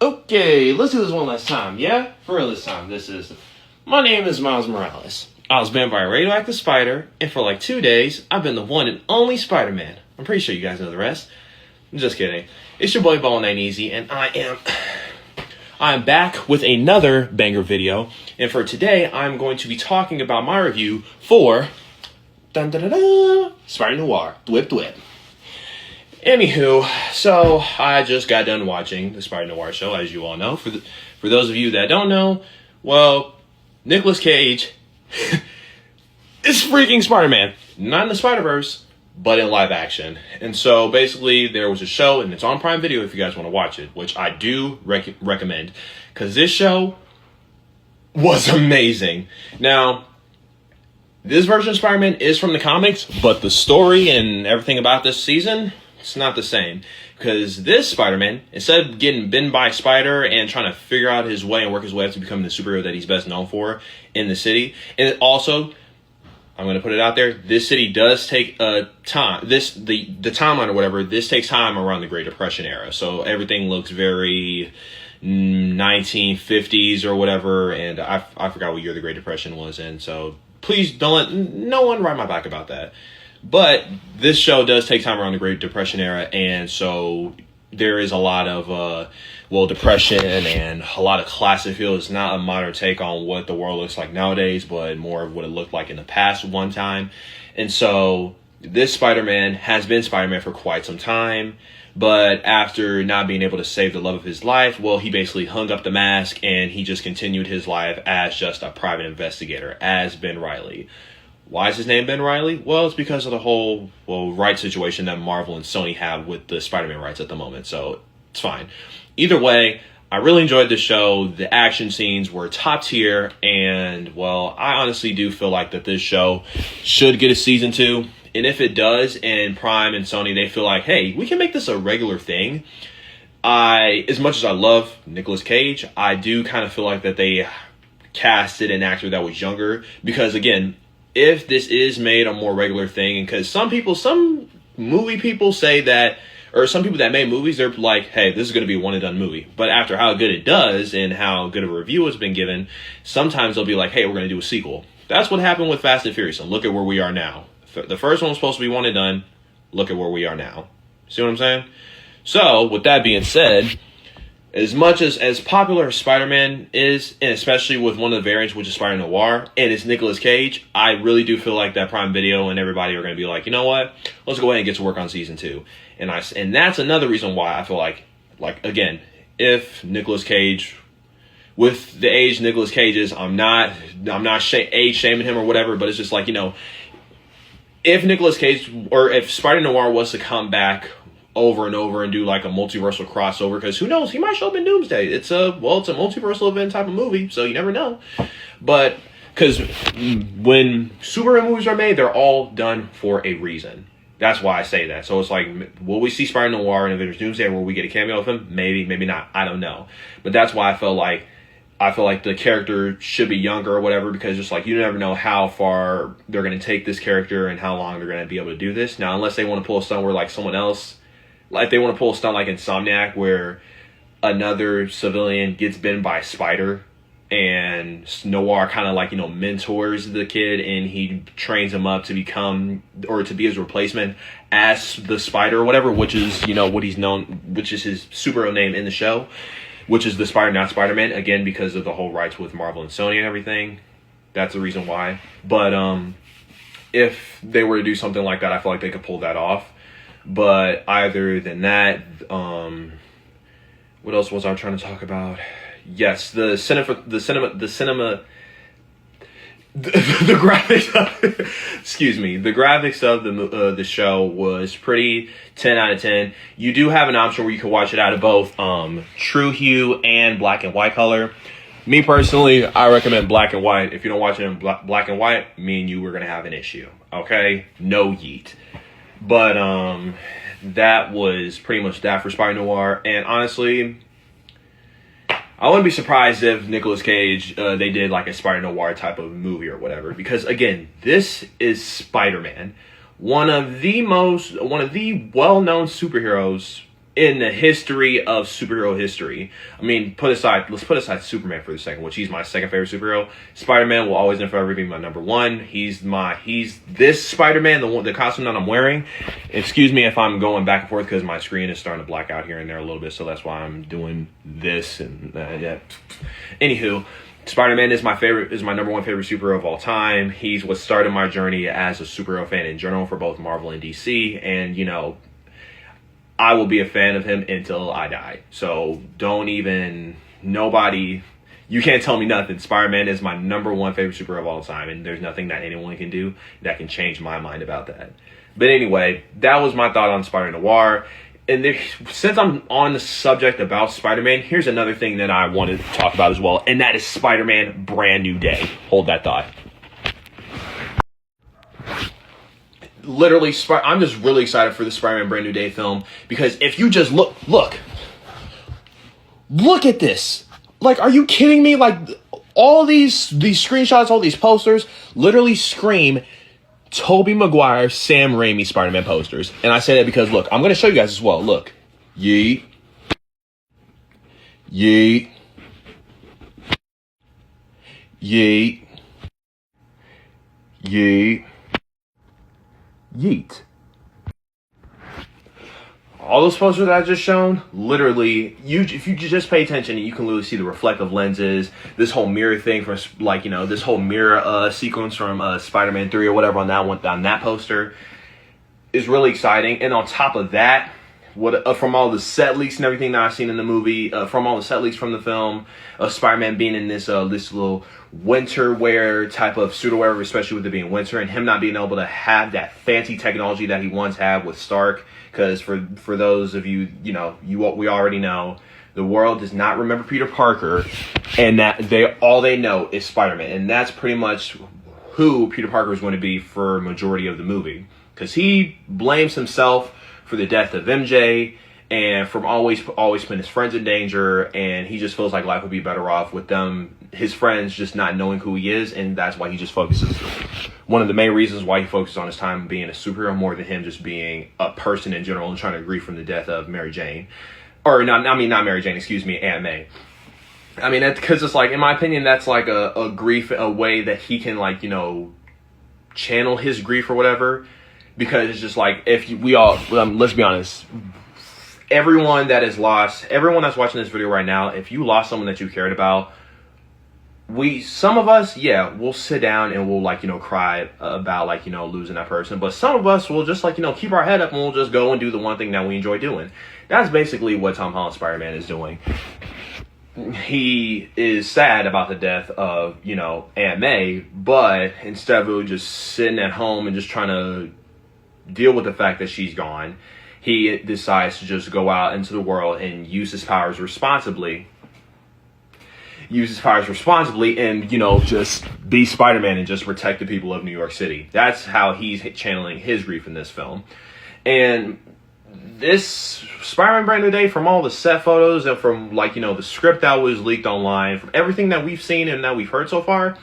Okay, let's do this one last time, yeah? For real this time. My name is Miles Morales. I was bitten by a radioactive spider, and for like 2 days, I've been the one and only Spider-Man. I'm pretty sure you guys know the rest. I'm just kidding. It's your boy BALLINAIN'TEZZY, and I am back with another banger video. And for today, I'm going to be talking about my review for Spider Noir. Dwip Dwip. Anywho, so I just got done watching the Spider Noir show, as you all know. For those of you that don't know, well, Nicolas Cage is freaking Spider-Man. Not in the Spider-Verse, but in live action. And so basically there was a show, and it's on Prime Video if you guys want to watch it, which I do recommend, because this show was amazing. Now, this version of Spider-Man is from the comics, but the story and everything about this season, it's not the same. Because this Spider-Man, instead of getting bitten by a spider and trying to figure out his way and work his way up to becoming the superhero that he's best known for in the city, and also, I'm going to put it out there, this city does take time. The timeline or whatever, this takes time around the Great Depression era. So everything looks very 1950s or whatever, and I forgot what year the Great Depression was in, so please don't let no one ride my back about that. But this show does take time around the Great Depression era, and so there is a lot of depression and a lot of class. I feel it's not a modern take on what the world looks like nowadays, but more of what it looked like in the past one time. And so this Spider-Man has been Spider-Man for quite some time, but after not being able to save the love of his life, well, he basically hung up the mask and he just continued his life as just a private investigator, as Ben Reilly. Why is his name Ben Reilly? Well, it's because of the whole, rights situation that Marvel and Sony have with the Spider-Man rights at the moment, so it's fine. Either way, I really enjoyed the show. The action scenes were top tier, and, well, I honestly do feel like that this show should get a season 2, and if it does, and Prime and Sony, they feel like, hey, we can make this a regular thing. As much as I love Nicolas Cage, I do kind of feel like that they casted an actor that was younger, because, again, if this is made a more regular thing, because some movie people say that, or some people that made movies, they're like, hey, this is going to be a one and done movie. But after how good it does and how good of a review has been given, sometimes they'll be like, hey, we're going to do a sequel. That's what happened with Fast and Furious, and look at where we are now. The first one was supposed to be one and done. Look at where we are now. See what I'm saying? So, with that being said, as much as popular as Spider-Man is, and especially with one of the variants, which is Spider Noir, and it's Nicolas Cage, I really do feel like that Prime Video and everybody are going to be like, you know what? Let's go ahead and get to work on season 2. And that's another reason why I feel like again, if Nicolas Cage, with the age Nicolas Cage is, I'm not age shaming him or whatever, but it's just like, if Nicolas Cage, or if Spider Noir was to come back over and over and do like a multiversal crossover, because who knows, he might show up in Doomsday. It's a multiversal event type of movie, so you never know. But because when superhero movies are made, they're all done for a reason. That's why I say that. So it's like, will we see Spider Noir in Avengers Doomsday? Will we get a cameo of him? Maybe, maybe not. I don't know. But that's why I feel like the character should be younger or whatever, because just like, you never know how far they're going to take this character and how long they're going to be able to do this. Now, unless they want to pull a stunt where like someone else, like they want to pull a stunt like Insomniac, where another civilian gets bitten by a spider and Noir kind of like, mentors the kid and he trains him up to become, or to be his replacement as the Spider or whatever, which is, what he's known, which is his superhero name in the show, which is the Spider, not Spider-Man, again, because of the whole rights with Marvel and Sony and everything. That's the reason why. But if they were to do something like that, I feel like they could pull that off. But other than that, what else was I trying to talk about? Yes, the graphics of, excuse me, the graphics of the show was pretty 10 out of 10. You do have an option where you can watch it out of both true hue and black and white color. Me personally, I recommend black and white. If you don't watch it in black and white, me and you were gonna have an issue. Okay, no yeet. But that was pretty much that for Spider Noir. And honestly, I wouldn't be surprised if Nicolas Cage, they did like a Spider Noir type of movie or whatever. Because again, this is Spider-Man, one of the well-known superheroes in the history of superhero history. I mean, let's put aside Superman for a second, which he's my second favorite superhero. Spider-Man will always and forever be my number one. He's this Spider-Man, the costume that I'm wearing. Excuse me if I'm going back and forth because my screen is starting to black out here and there a little bit, so that's why I'm doing this and yeah. Anywho, Spider-Man is my number one favorite superhero of all time. He's what started my journey as a superhero fan in general for both Marvel and DC, and you know, I will be a fan of him until I die. So you can't tell me nothing. Spider-Man is my number one favorite superhero of all time, and there's nothing that anyone can do that can change my mind about that. But anyway, that was my thought on Spider-Noir. And since I'm on the subject about Spider-Man, here's another thing that I wanted to talk about as well, and that is Spider-Man Brand New Day. Hold that thought. Literally, I'm just really excited for the Spider-Man Brand New Day film, because if you just look at this. Like, are you kidding me? Like, all these screenshots, all these posters literally scream Tobey Maguire, Sam Raimi Spider-Man posters. And I say that because, look, I'm going to show you guys as well. Look. Yeet. Yeet. Yeet. Yeet. Yeet. All those posters that I just shown, literally, if you just pay attention, you can literally see the reflective lenses, this whole mirror thing from, like, you know, this whole mirror sequence from Spider-Man 3 or whatever on that poster is really exciting. And on top of that, from all the set leaks and everything that I've seen in the movie, from all the set leaks from the film, Spider-Man being in this little winter wear type of suit or whatever, especially with it being winter, and him not being able to have that fancy technology that he once had with Stark. Because for those of you, we already know, the world does not remember Peter Parker, and that all they know is Spider-Man, and that's pretty much who Peter Parker is going to be for a majority of the movie. Because he blames himself for the death of MJ, and from always putting his friends in danger, and he just feels like life would be better off with his friends just not knowing who he is, and that's why he just focuses. One of the main reasons why he focuses on his time being a superhero more than him just being a person in general and trying to grieve from the death of Mary Jane. Or, not Mary Jane, excuse me, Aunt May. I mean, because it's like, in my opinion, that's like a grief, a way that he can, like, channel his grief or whatever. Because it's just like, let's be honest, everyone that's watching this video right now, if you lost someone that you cared about, some of us, we'll sit down and we'll cry about losing that person. But some of us will just keep our head up and we'll just go and do the one thing that we enjoy doing. That's basically what Tom Holland's Spider-Man is doing. He is sad about the death of, Aunt May, but instead of just sitting at home and just trying to deal with the fact that she's gone, he decides to just go out into the world and use his powers responsibly and, just be Spider-Man and just protect the people of New York City. That's how he's channeling his grief in this film. And this Spider-Man Brand New Day, from all the set photos and from, the script that was leaked online, from everything that we've seen and that we've heard so far,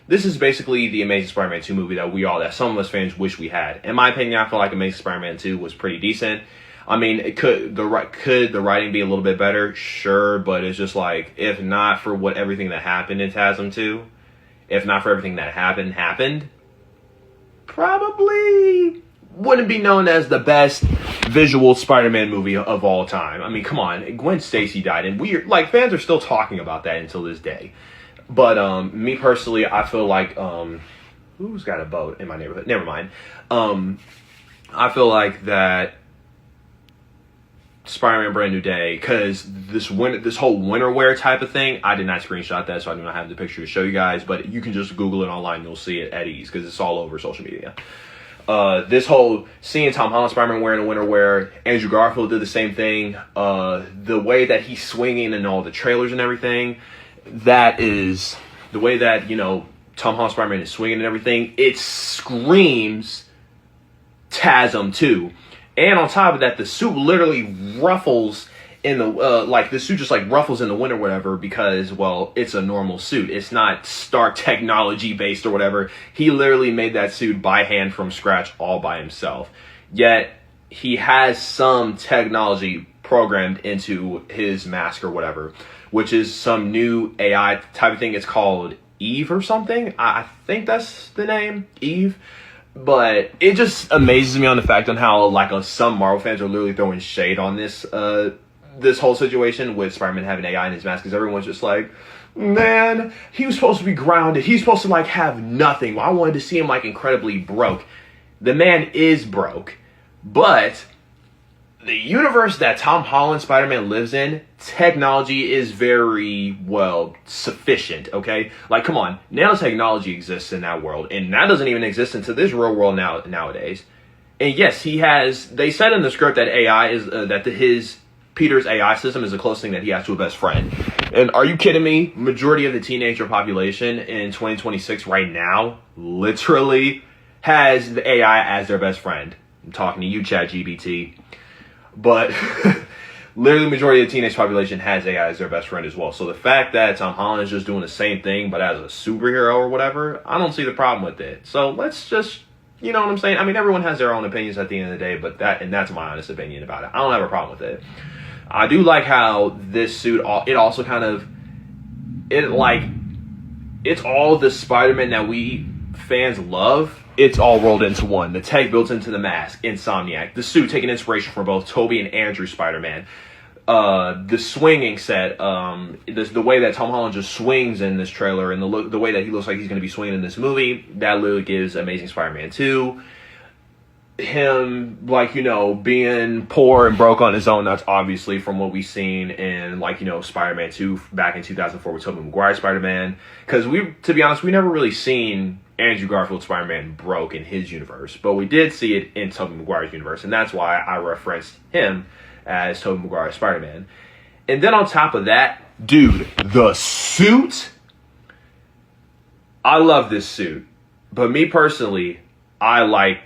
this is basically the Amazing Spider-Man 2 movie that some of us fans wish we had. In my opinion, I feel like Amazing Spider-Man 2 was pretty decent. I mean, could the writing be a little bit better? Sure, but it's just like, if not for everything that happened in TASM 2, if not for everything that happened, probably wouldn't be known as the best visual Spider-Man movie of all time. I mean, come on, Gwen Stacy died, and fans are still talking about that until this day. But me personally, I feel like who's got a boat in my neighborhood? Never mind. I feel like that Spider-Man Brand New Day, because this whole winter wear type of thing, I did not screenshot that, so I do not have the picture to show you guys, but you can just Google it online, you'll see it at ease, because it's all over social media. This whole seeing Tom Holland Spider-Man wearing a winter wear, Andrew Garfield did the same thing, the way that he's swinging in all the trailers and everything, that is, the way that, Tom Holland Spider-Man is swinging and everything, it screams TASM 2. And on top of that, the suit literally ruffles in the, the suit just ruffles in the wind or whatever because, it's a normal suit. It's not Stark technology based or whatever. He literally made that suit by hand from scratch all by himself. Yet, he has some technology programmed into his mask or whatever, which is some new AI type of thing. It's called Eve or something. I think that's the name, Eve. But it just amazes me on the fact on how like some Marvel fans are literally throwing shade on this this whole situation with Spider-Man having AI in his mask, because everyone's just like, man, he was supposed to be grounded. He's supposed to like have nothing. I wanted to see him like incredibly broke. The man is broke, but the universe that Tom Holland Spider-Man lives in, technology is very, well, sufficient, okay? Like, come on, nanotechnology exists in that world, and that doesn't even exist into this real world nowadays. And yes, they said in the script that AI is, Peter's AI system is the closest thing that he has to a best friend. And are you kidding me? Majority of the teenager population in 2026 right now, literally, has the AI as their best friend. I'm talking to you, ChatGPT. But literally the majority of the teenage population has AI as their best friend as well. So the fact that Tom Holland is just doing the same thing but as a superhero or whatever, I don't see the problem with it. So let's just, you know what I'm saying? I mean, everyone has their own opinions at the end of the day, but that's my honest opinion about it. I don't have a problem with it. I do like how this suit, it also kind of, it's all the Spider-Man that we fans love. It's all rolled into one. The tech built into the mask, Insomniac. The suit taking inspiration from both Tobey and Andrew Spider-Man. The swinging set, the way that Tom Holland just swings in this trailer, and the way that he looks like he's going to be swinging in this movie, that literally gives Amazing Spider-Man 2. Him, like, you know, being poor and broke on his own, that's obviously from what we've seen in, like, you know, Spider-Man 2 back in 2004 with Tobey Maguire Spider-Man. Because to be honest, we never really seen Andrew Garfield Spider-Man broke in his universe, but we did see it in Tobey Maguire's universe, and that's why I referenced him as Tobey Maguire Spider-Man. And then on top of that, dude, the suit, I love this suit, but me personally, I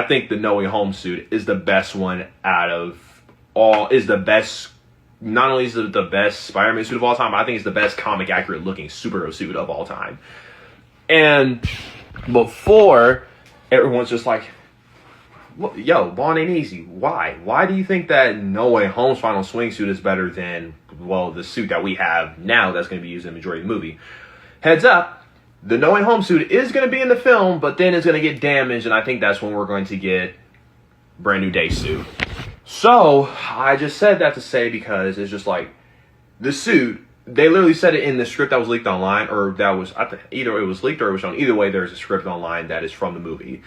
think the No Way Home suit is the best one out of all, is the best, not only is it the best Spider-Man suit of all time, I think it's the best comic accurate looking superhero suit of all time. And before, everyone's just like, yo, Bond ain't easy. Why? Why do you think that No Way Home's final swing suit is better than, well, the suit that we have now that's going to be used in the majority of the movie? Heads up, the No Way Home suit is going to be in the film, but then it's going to get damaged, and I think that's when we're going to get Brand New Day suit. So, I just said that to say because it's just like, the suit, they literally said it in the script that was leaked online, or that was, either it was leaked or it was shown. Either way, there's a script online that is from the movie.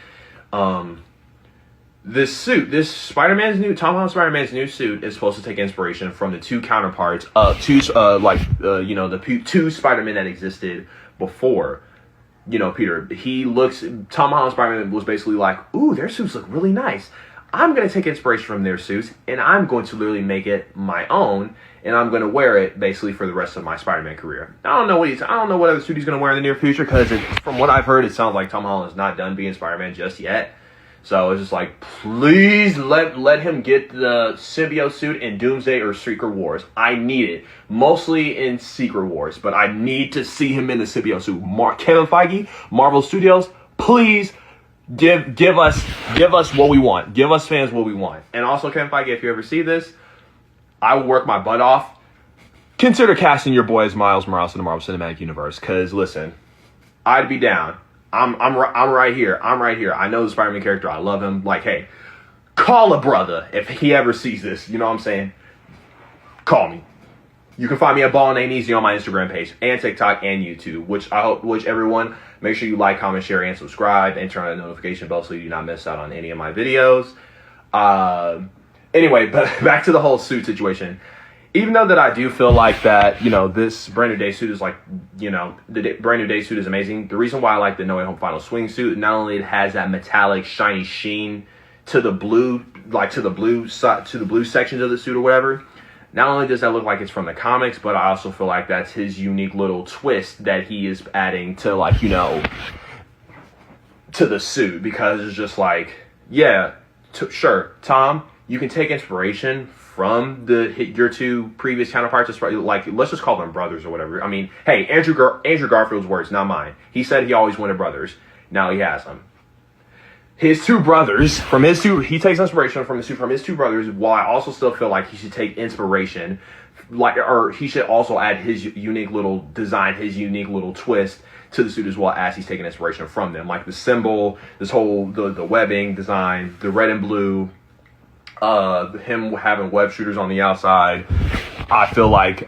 This suit, Tom Holland Spider-Man's new suit is supposed to take inspiration from the two counterparts of two Spider-Men that existed before, you know, Peter. Tom Holland Spider-Man was basically like, ooh, their suits look really nice. I'm going to take inspiration from their suits, and I'm going to literally make it my own, and I'm going to wear it basically for the rest of my Spider-Man career. I don't know what other suit he's going to wear in the near future, because from what I've heard, it sounds like Tom Holland's not done being Spider-Man just yet. So it's just like, please let him get the symbiote suit in Doomsday or Secret Wars. I need it. Mostly in Secret Wars, but I need to see him in the symbiote suit. Kevin Feige, Marvel Studios, please give us what we want. Give us fans what we want. And also, Kevin Feige, if you ever see this, I will work my butt off. Consider casting your boy as Miles Morales in the Marvel Cinematic Universe. Because listen, I'd be down. I'm right here. I know the Spider-Man character. I love him. Like, hey, call a brother if he ever sees this. You know what I'm saying? Call me. You can find me at BALLINAIN'TEZZY on my Instagram page and TikTok and YouTube, which everyone, make sure you like, comment, share, and subscribe, and turn on the notification bell so you do not miss out on any of my videos. Anyway, but back to the whole suit situation. Even though that I do feel like that, you know, this Brand New Day suit is like, you know, the Brand New Day suit is amazing. The reason why I like the No Way Home Final Swing suit, not only it has that metallic, shiny sheen to the blue, like to the blue sections of the suit or whatever. Not only does that look like it's from the comics, but I also feel like that's his unique little twist that he is adding to, like, you know, to the suit. Because it's just like, yeah, sure, Tom, you can take inspiration from your two previous counterparts, like, let's just call them brothers or whatever. I mean, hey, Andrew Garfield's words, not mine. He said he always wanted brothers. Now he has them. his two brothers, from his two, he takes inspiration from his two brothers, while I also still feel like he should take inspiration, like, or he should also add his unique little design, his unique little twist to the suit as well, as he's taking inspiration from them, like the symbol, this whole the webbing design, the red and blue, him having web shooters on the outside. I feel like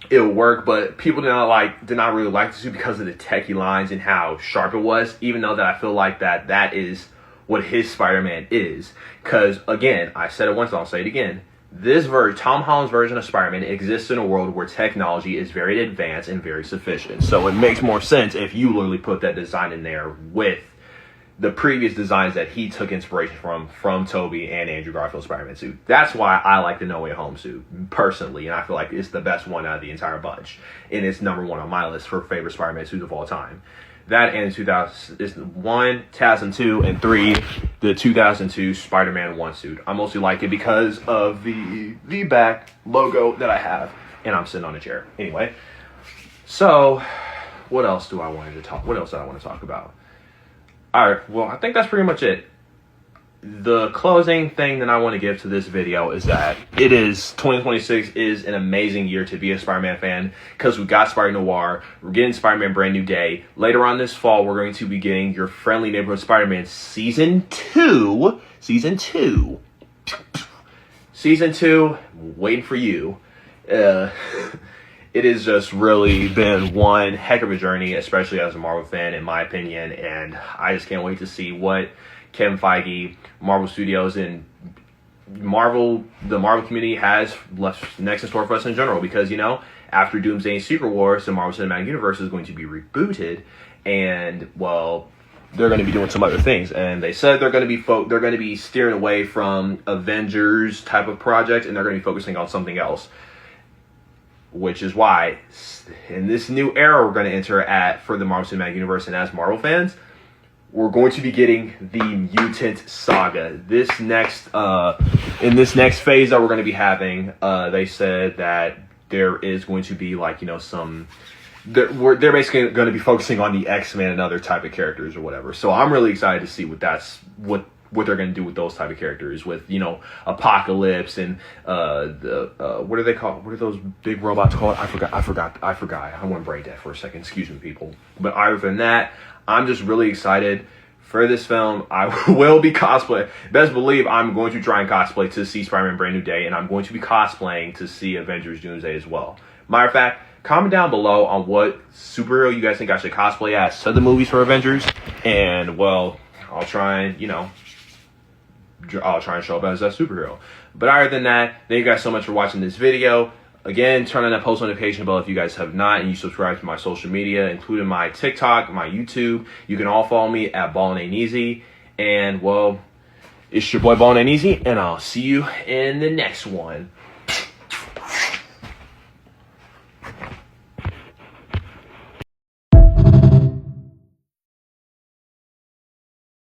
it'll work, but people did not really like the suit because of the techie lines and how sharp it was, even though that I feel like that is what his Spider-Man is. Because again, I said it once and I'll say it again, Tom Holland's version of Spider-Man exists in a world where technology is very advanced and very sufficient. So it makes more sense if you literally put that design in there with the previous designs that he took inspiration from Tobey and Andrew Garfield's Spider-Man suit. That's why I like the No Way Home suit, personally, and I feel like it's the best one out of the entire bunch. And it's number one on my list for favorite Spider-Man suits of all time. That and 2002, and 3, the 2002 Spider-Man 1 suit. I mostly like it because of the back logo that I have, and I'm sitting on a chair. Anyway, so what else do I want to talk about? All right, well, I think that's pretty much it. The closing thing that I want to give to this video is that 2026 is an amazing year to be a Spider-Man fan, because we got Spider-Noir, we're getting Spider-Man Brand New Day. Later on this fall, we're going to be getting Your Friendly Neighborhood Spider-Man Season 2. Season 2, waiting for you. It has just really been one heck of a journey, especially as a Marvel fan, in my opinion, and I just can't wait to see what Kevin Feige, Marvel Studios, and the Marvel community has left next in store for us in general. Because, you know, after Doomsday and Secret Wars, the Marvel Cinematic Universe is going to be rebooted, and, well, they're going to be doing some other things. And they said they're going to be steering away from Avengers type of project, and they're going to be focusing on something else. Which is why, in this new era we're going to enter for the Marvel Cinematic Universe, and as Marvel fans, we're going to be getting the Mutant Saga. In this next phase that we're going to be having, they said that there is going to be, like, you know, they're basically going to be focusing on the X-Men and other type of characters or whatever. So I'm really excited to see what they're going to do with those type of characters, with, you know, Apocalypse and what are they called? What are those big robots called? I forgot. I went brain dead for a second. Excuse me, people. But other than that, I'm just really excited for this film. I will be cosplaying. Best believe I'm going to try and cosplay to see Spider-Man Brand New Day, and I'm going to be cosplaying to see Avengers Doomsday as well. Matter of fact, comment down below on what superhero you guys think I should cosplay as to the movies for Avengers, and, well, I'll try and show up as that superhero. But other than that, thank you guys so much for watching this video. Again, turn on that post notification bell if you guys have not, and you subscribe to my social media, including my TikTok, my YouTube. You can all follow me at BALLINAIN'TEZZY. And, well, it's your boy BALLINAIN'TEZZY, and I'll see you in the next one.